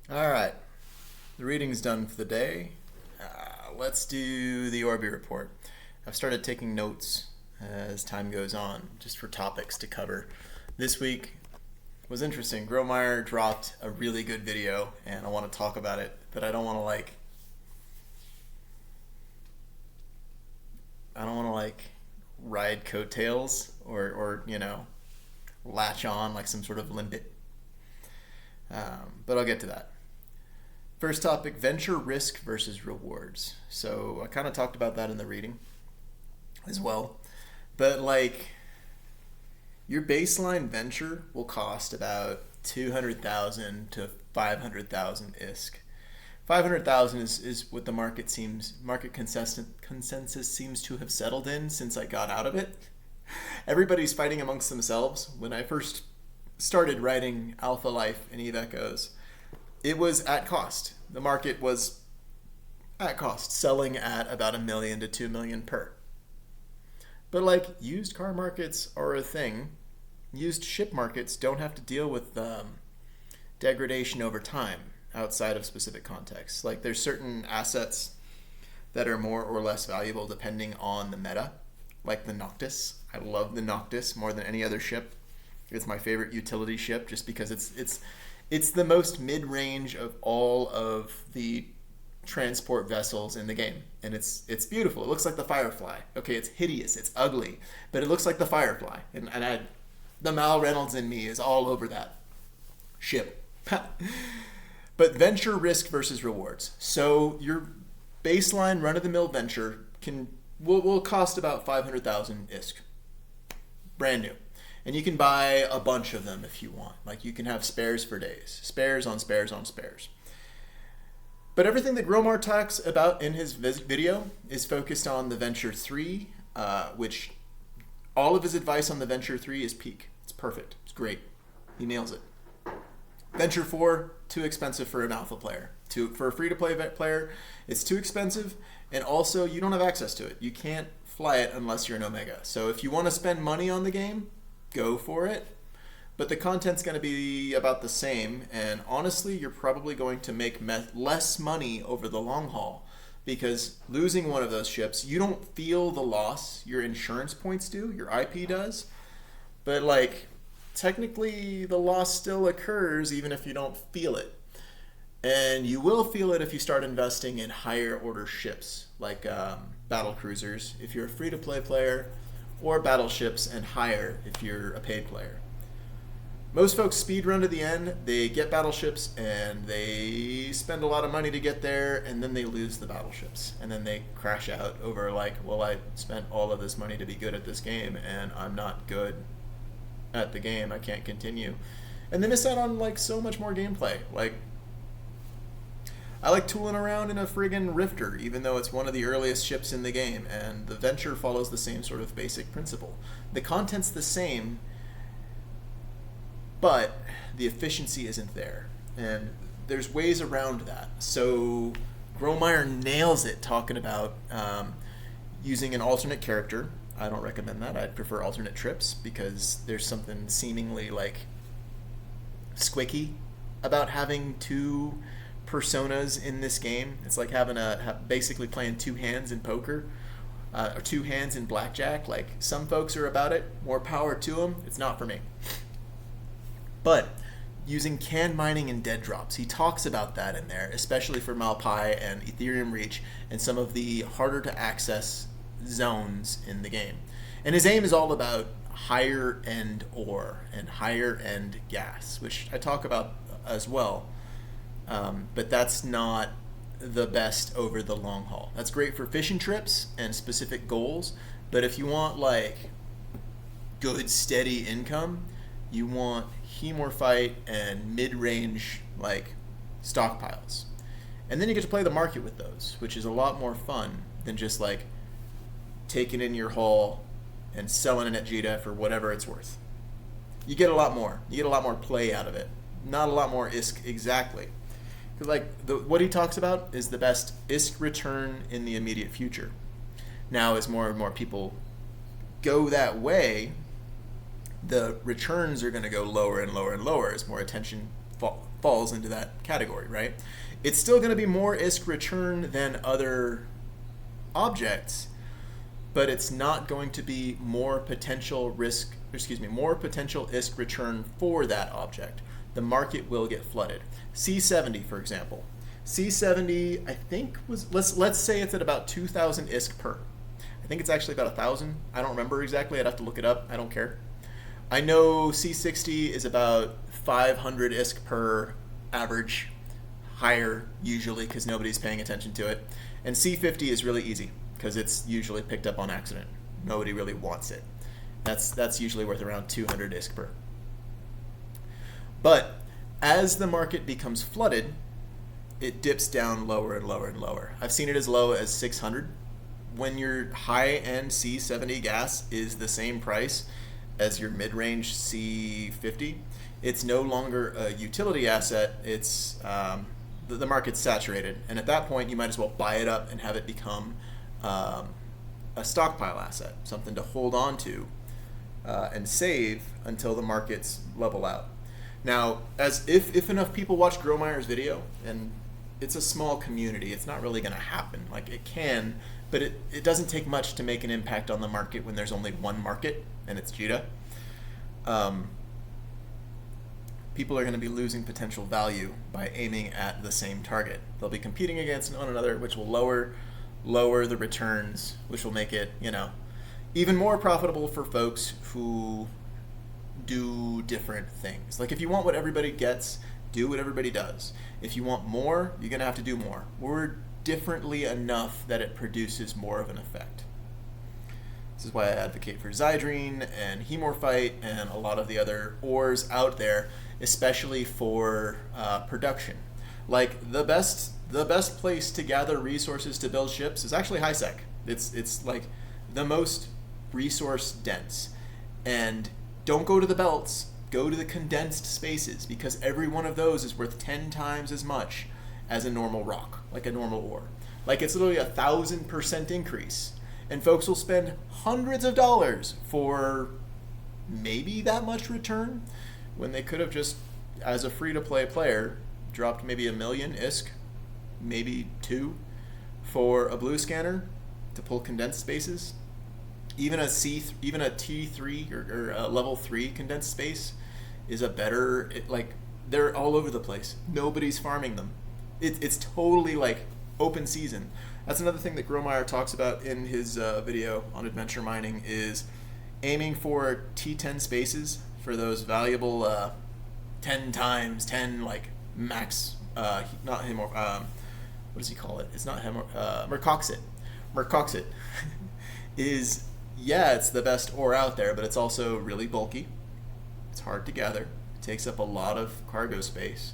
All right, the reading's done for the day. Let's do the ORBI report. I've started taking notes as time goes on, just for topics to cover. This week was interesting. Gromeyer dropped a really good video, and I want to talk about it, but I don't want to ride coattails or latch on like some sort of limpet. But I'll get to that. First topic, venture risk versus rewards. So I kind of talked about that in the reading as well. But your baseline venture will cost about 200,000 to 500,000 ISK. 500,000 is what the market consensus seems to have settled in since I got out of it. Everybody's fighting amongst themselves. When I first started writing Alpha Life and Eve Echoes, it was at cost. The market was at cost, selling at about 1 million to 2 million per. But used car markets are a thing. Used ship markets don't have to deal with degradation over time outside of specific contexts. There's certain assets that are more or less valuable depending on the meta, like the Noctis. I love the Noctis more than any other ship. It's my favorite utility ship just because it's the most mid-range of all of the transport vessels in the game, and it's beautiful. It looks like the Firefly. Okay, it's hideous, it's ugly, but it looks like the Firefly, and the Mal Reynolds in me is all over that ship. But venture risk versus rewards. So your baseline run-of-the-mill venture will cost about 500,000 ISK, brand new. And you can buy a bunch of them if you want. You can have spares for days. Spares on spares on spares. But everything that Gromar talks about in his video is focused on the Venture 3, which all of his advice on the Venture 3 is peak. It's perfect. It's great. He nails it. Venture 4, too expensive for an alpha player. For a free-to-play player, it's too expensive, and also you don't have access to it. You can't fly it unless you're an Omega. So if you want to spend money on the game, go for it, but the content's going to be about the same, and honestly you're probably going to make less money over the long haul, because losing one of those ships, you don't feel the loss. Your insurance points do, your IP does, but technically the loss still occurs even if you don't feel it. And you will feel it if you start investing in higher order ships like battle cruisers if you're a free-to-play player, or battleships and higher if you're a paid player. Most folks speed run to the end, they get battleships, and they spend a lot of money to get there, and then they lose the battleships. And then they crash out over I spent all of this money to be good at this game, and I'm not good at the game, I can't continue. And they miss out on so much more gameplay. I like tooling around in a friggin' Rifter, even though it's one of the earliest ships in the game, and the Venture follows the same sort of basic principle. The content's the same, but the efficiency isn't there, and there's ways around that. So Gromeyer nails it talking about using an alternate character. I don't recommend that. I'd prefer alternate trips, because there's something seemingly squicky about having two personas in this game. It's like basically playing two hands in poker, or two hands in blackjack. Some folks are about it, more power to them. It's not for me. But using can mining and dead drops, he talks about that in there, especially for Malpai and Ethereum Reach and some of the harder to access zones in the game. And his aim is all about higher end ore and higher end gas, which I talk about as well. But that's not the best over the long haul. That's great for fishing trips and specific goals, but if you want good steady income, you want Hemorphite and mid-range stockpiles. And then you get to play the market with those, which is a lot more fun than just taking in your haul and selling it at GDEF for whatever it's worth. You get a lot more. You get a lot more play out of it. Not a lot more ISK exactly. What he talks about is the best ISK return in the immediate future. Now, as more and more people go that way, the returns are going to go lower and lower and lower as more attention falls into that category, right? It's still going to be more ISK return than other objects, but it's not going to be more potential ISK return for that object. The market will get flooded. C70, for example. C70, I think let's say it's at about 2,000 ISK per. I think it's actually about 1,000. I don't remember exactly. I'd have to look it up. I don't care. I know C60 is about 500 ISK per average, higher usually because nobody's paying attention to it. And C50 is really easy because it's usually picked up on accident. Nobody really wants it. That's usually worth around 200 ISK per. But as the market becomes flooded, it dips down lower and lower and lower. I've seen it as low as 600. When your high-end C70 gas is the same price as your mid-range C50, it's no longer a utility asset. It's the market's saturated, and at that point, you might as well buy it up and have it become a stockpile asset, something to hold on to and save until the markets level out. Now, as if enough people watch Gromeyer's video, and it's a small community, it's not really going to happen. Like, it can, but it doesn't take much to make an impact on the market when there's only one market, and it's Judah. People are going to be losing potential value by aiming at the same target. They'll be competing against one another, which will lower the returns, which will make it, even more profitable for folks who do different things. Like, if you want what everybody gets, do what everybody does. If you want more, you're going to have to do more. We're differently enough that it produces more of an effect. This is why I advocate for Zydrine and Hemorphite and a lot of the other ores out there, especially for production. Like, the best place to gather resources to build ships is actually HiSec. It's like the most resource dense. And don't go to the belts, go to the condensed spaces, because every one of those is worth 10 times as much as a normal rock, like a normal ore. Like, it's literally 1,000% increase. And folks will spend hundreds of dollars for maybe that much return when they could have just, as a free-to-play player, dropped maybe 1 million ISK, maybe 2, for a blue scanner to pull condensed spaces. Even a T3 or a level 3 condensed space is a better, they're all over the place. Nobody's farming them. It's totally like open season. That's another thing that Gromeyer talks about in his video on adventure mining, is aiming for T10 spaces for those valuable 10 times 10 like max, not hemor, what does he call it? It's not mercoxit. Mercoxit is, it's the best ore out there, but it's also really bulky. It's hard to gather. It takes up a lot of cargo space,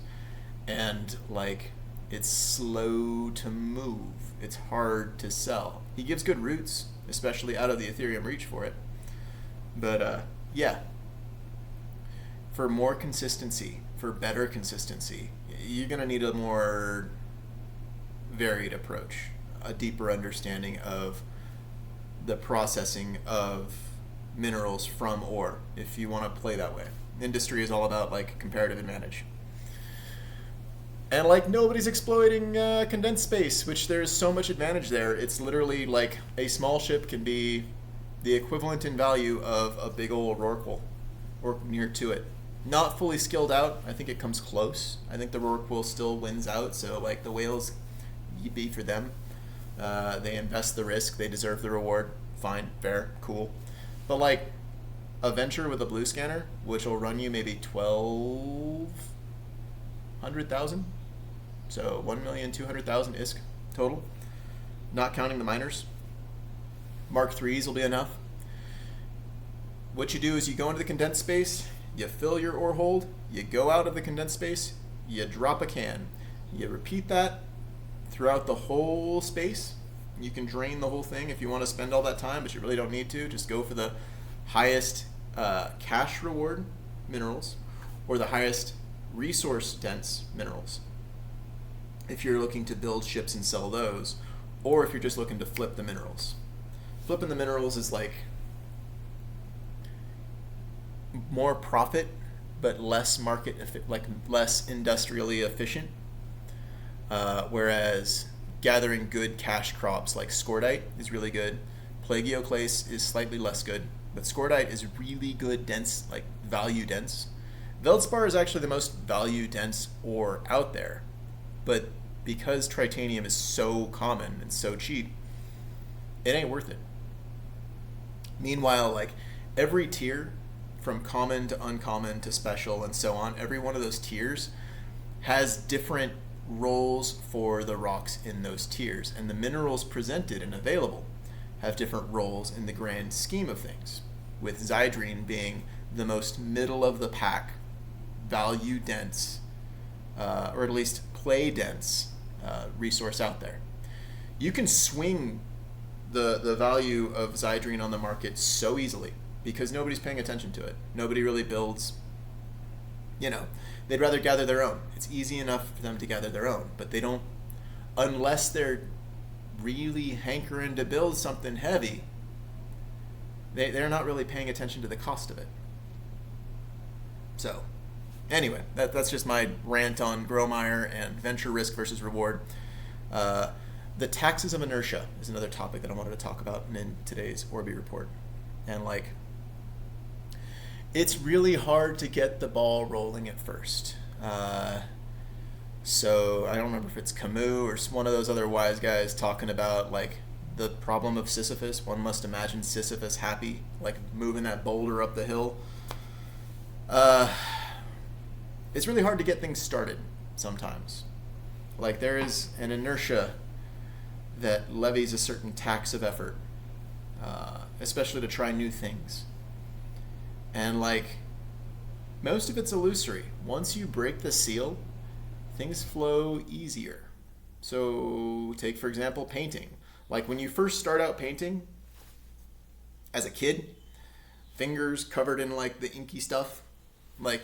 and it's slow to move. It's hard to sell. He gives good routes, especially out of the Ethereum reach for it. But for more consistency, for better consistency, you're going to need a more varied approach, a deeper understanding of the processing of minerals from ore, if you want to play that way. Industry is all about comparative advantage. And nobody's exploiting condensed space, which there's so much advantage there. It's literally a small ship can be the equivalent in value of a big old Rorqual, or near to it. Not fully skilled out. I think it comes close. I think the Rorqual still wins out, so the whales, be for them. They invest the risk. They deserve the reward. Fine, fair, cool. But a venture with a blue scanner, which will run you maybe 1,200,000, so 1,200,000 ISK total, not counting the miners. Mark 3s will be enough. What you do is you go into the condensed space, you fill your ore hold, you go out of the condensed space, you drop a can. You repeat that throughout the whole space. You can drain the whole thing if you want to spend all that time, but you really don't need to. Just go for the highest cash reward minerals, or the highest resource dense minerals, if you're looking to build ships and sell those, or if you're just looking to flip the minerals. Flipping the minerals is more profit but less less industrially efficient. Whereas gathering good cash crops like scordite is really good. Plagioclase is slightly less good, but scordite is really good, dense, like value dense. Veldspar is actually the most value dense ore out there, but because tritanium is so common and so cheap, it ain't worth it. Meanwhile, like every tier, from common to uncommon to special and so on, every one of those tiers has different roles for the rocks in those tiers, and the minerals presented and available have different roles in the grand scheme of things, with Zydrine being the most middle of the pack, value dense, or at least play dense resource out there. You can swing the value of Zydrine on the market so easily because nobody's paying attention to it. Nobody really builds, they'd rather gather their own. It's easy enough for them to gather their own, but they don't, unless they're really hankering to build something heavy, they're not really paying attention to the cost of it. So anyway, that's just my rant on Gromeyer and venture risk versus reward. The taxes of inertia is another topic that I wanted to talk about in today's ORBI report. And it's really hard to get the ball rolling at first. So I don't remember if it's Camus or one of those other wise guys talking about the problem of Sisyphus. One must imagine Sisyphus happy, moving that boulder up the hill. It's really hard to get things started sometimes. There is an inertia that levies a certain tax of effort, especially to try new things. And most of it's illusory. Once you break the seal, things flow easier. So take, for example, painting. When you first start out painting as a kid, fingers covered in the inky stuff,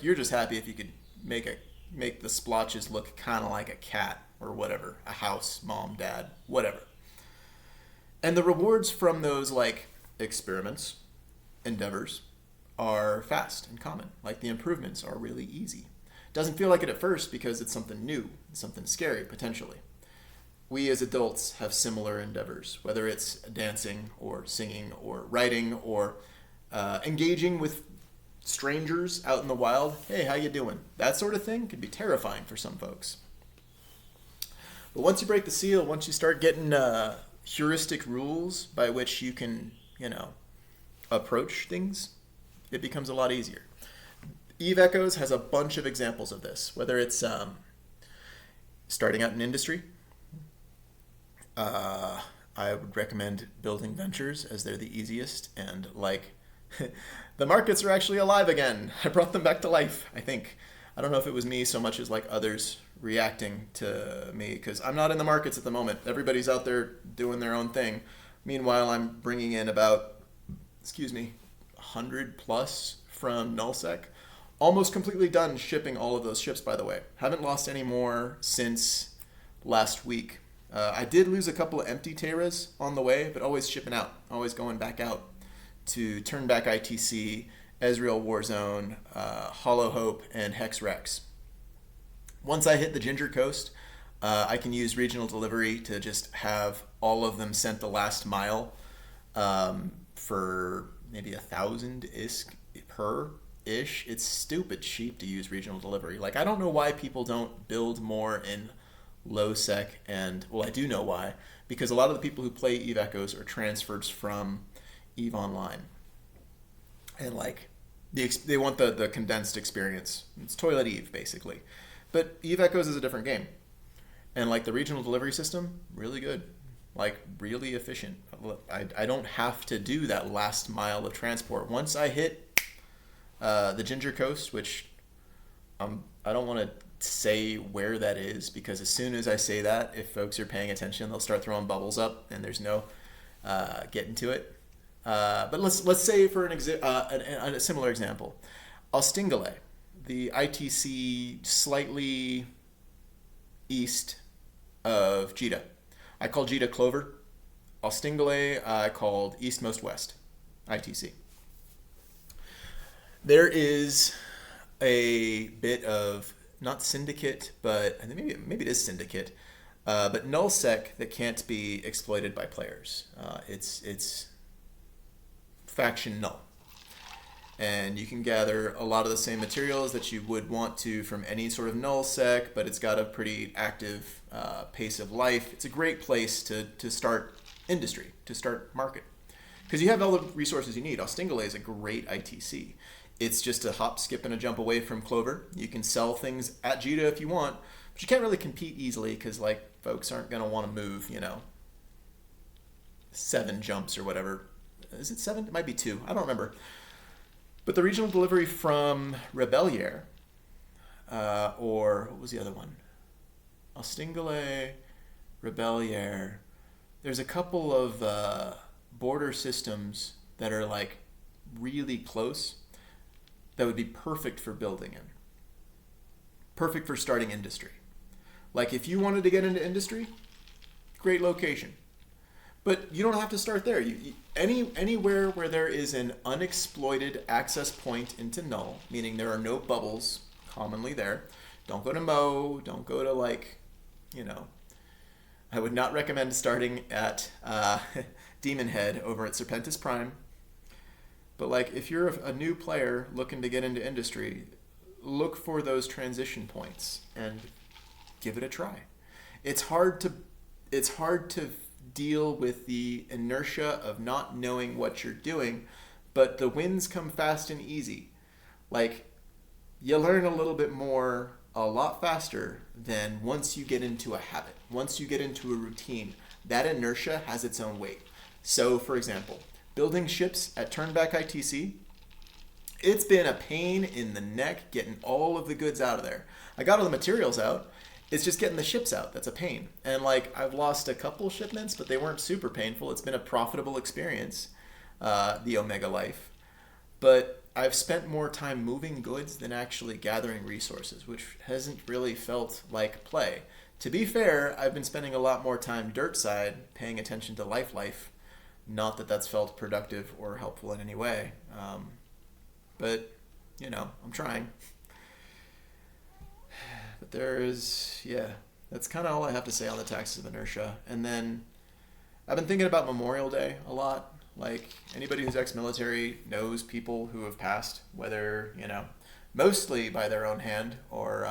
you're just happy if you could make the splotches look kind of like a cat or whatever, a house, mom, dad, whatever. And the rewards from those experiments, endeavors, are fast and common. The improvements are really easy. Doesn't feel like it at first because it's something new, something scary potentially. We as adults have similar endeavors, whether it's dancing or singing or writing or engaging with strangers out in the wild. Hey, how you doing? That sort of thing could be terrifying for some folks. But once you break the seal, once you start getting heuristic rules by which you can, approach things, it becomes a lot easier. Eve Echoes has a bunch of examples of this, whether it's starting out in industry. I would recommend building ventures as they're the easiest, and the markets are actually alive again. I brought them back to life, I think. I don't know if it was me so much as others reacting to me, because I'm not in the markets at the moment. Everybody's out there doing their own thing. Meanwhile, I'm bringing in about, 100 plus from nullsec. Almost completely done shipping all of those ships, by the way. Haven't lost any more since last week. I did lose a couple of empty Terras on the way, but always shipping out, always going back out to Turnback ITC, Ezreal Warzone, Hollow Hope, and Hex Rex. Once I hit the Ginger Coast, I can use regional delivery to just have all of them sent the last mile for maybe 1,000 ISK per ish. It's stupid cheap to use regional delivery. I don't know why people don't build more in low sec, and I do know why, because a lot of the people who play Eve Echoes are transfers from Eve Online, and they want the condensed experience. It's Toilet Eve basically, but Eve Echoes is a different game, and the regional delivery system, really good, really efficient. I don't have to do that last mile of transport. Once I hit the Ginger Coast, which I don't want to say where that is, because as soon as I say that, if folks are paying attention, they'll start throwing bubbles up, and there's no getting to it. But let's say for a similar example, Ostingale, the ITC slightly east of Jita. I call Jita Clover. Ostingale I called east most west, ITC. There is a bit of not syndicate, but I think maybe it is syndicate, but nullsec that can't be exploited by players. It's faction null, and you can gather a lot of the same materials that you would want to from any sort of nullsec, but it's got a pretty active pace of life. It's a great place to start industry, to start market, because you have all the resources you need. Ostingale is a great ITC. It's just a hop, skip, and a jump away from Clover. You can sell things at Jita if you want, but you can't really compete easily because like folks aren't going to want to move, 7 jumps or whatever. Is it 7? It might be 2. I don't remember. But the regional delivery from Rebellier, or what was the other one? Ostingale, Rebellier. There's a couple of border systems that are like really close that would be perfect for building in. Perfect for starting industry. Like if you wanted to get into industry, great location. But you don't have to start there. Anywhere where there is an unexploited access point into null, meaning there are no bubbles commonly there. Don't go to Mo. Don't go to I would not recommend starting at Demon Head over at Serpentis Prime. But like if you're a new player looking to get into industry, look for those transition points and give it a try. It's hard to deal with the inertia of not knowing what you're doing, but the wins come fast and easy. Like you learn a little bit more a lot faster than once you get into a habit. Once you get into a routine, that inertia has its own weight. So for example, building ships at Turnback ITC, it's been a pain in the neck getting all of the goods out of there. I got all the materials out. It's just getting the ships out that's a pain. And like I've lost a couple shipments, but they weren't super painful. It's been a profitable experience, the Omega life. But I've spent more time moving goods than actually gathering resources, which hasn't really felt like play. To be fair, I've been spending a lot more time dirt side, paying attention to life. Not that that's felt productive or helpful in any way. But, I'm trying. But that's kind of all I have to say on the taxes of inertia. And then I've been thinking about Memorial Day a lot. Like anybody who's ex-military knows people who have passed, whether, mostly by their own hand or,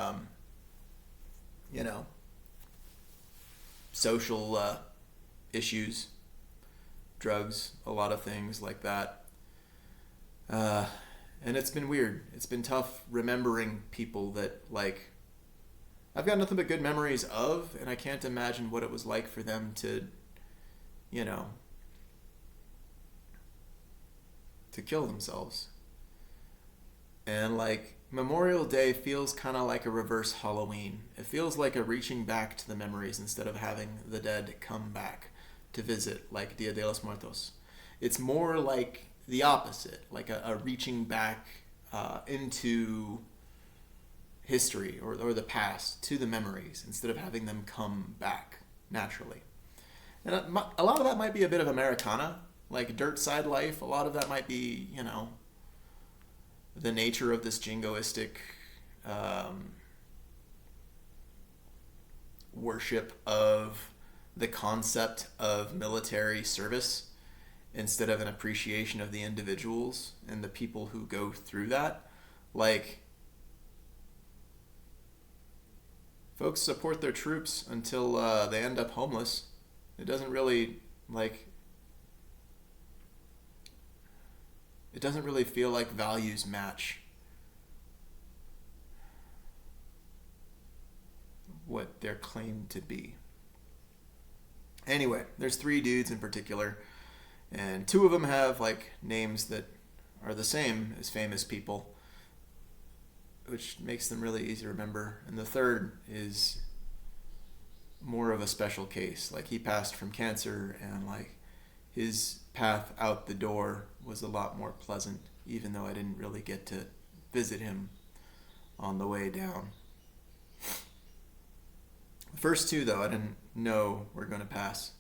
social issues, drugs, a lot of things like that. And it's been weird. It's been tough remembering people that, like, I've got nothing but good memories of, and I can't imagine what it was like for them to, to kill themselves. And, like, Memorial Day feels kind of like a reverse Halloween. It feels like a reaching back to the memories instead of having the dead come back to visit, like Dia de los Muertos. It's more like the opposite, like a reaching back into history or the past, to the memories, instead of having them come back naturally. And a lot of that might be a bit of Americana, like dirt side life. A lot of that might be, the nature of this jingoistic worship of the concept of military service instead of an appreciation of the individuals and the people who go through that. Like, folks support their troops until they end up homeless. It doesn't really, it doesn't really feel like values match what they're claimed to be. Anyway, there's 3 dudes in particular, and 2 of them have names that are the same as famous people, which makes them really easy to remember. And the third is more of a special case. Like, he passed from cancer, and his path out the door was a lot more pleasant, even though I didn't really get to visit him on the way down. The first 2, though, I didn't know were going to pass.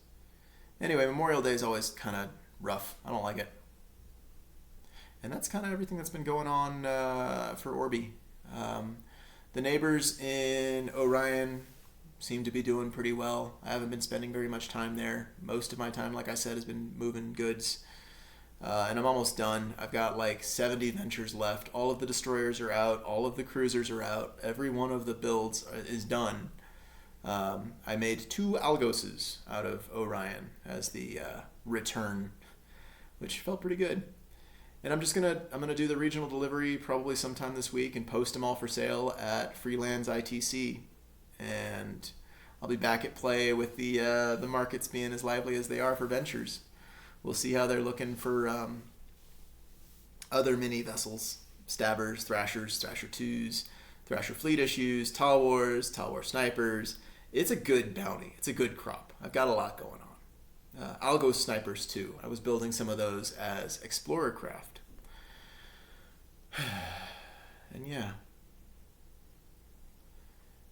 Anyway, Memorial Day is always kind of rough. I don't like it. And that's kind of everything that's been going on for ORBI. The neighbors in Orion seem to be doing pretty well. I haven't been spending very much time there. Most of my time, like I said, has been moving goods. And I'm almost done. I've got like 70 ventures left. All of the destroyers are out. All of the cruisers are out. Every one of the builds is done. I made 2 Algoses out of Orion as the return, which felt pretty good. And I'm gonna do the regional delivery probably sometime this week and post them all for sale at Freelands ITC. And I'll be back at play with the markets being as lively as they are for ventures. We'll see how they're looking for other mini vessels, Stabbers, Thrashers, Thrasher 2s, Thrasher Fleet issues, Tall War Snipers. It's a good bounty. It's a good crop. I've got a lot going on. Algo Snipers too. I was building some of those as Explorer craft. And yeah.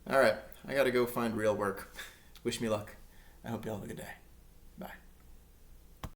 Alright, I gotta go find real work. Wish me luck. I hope you all have a good day.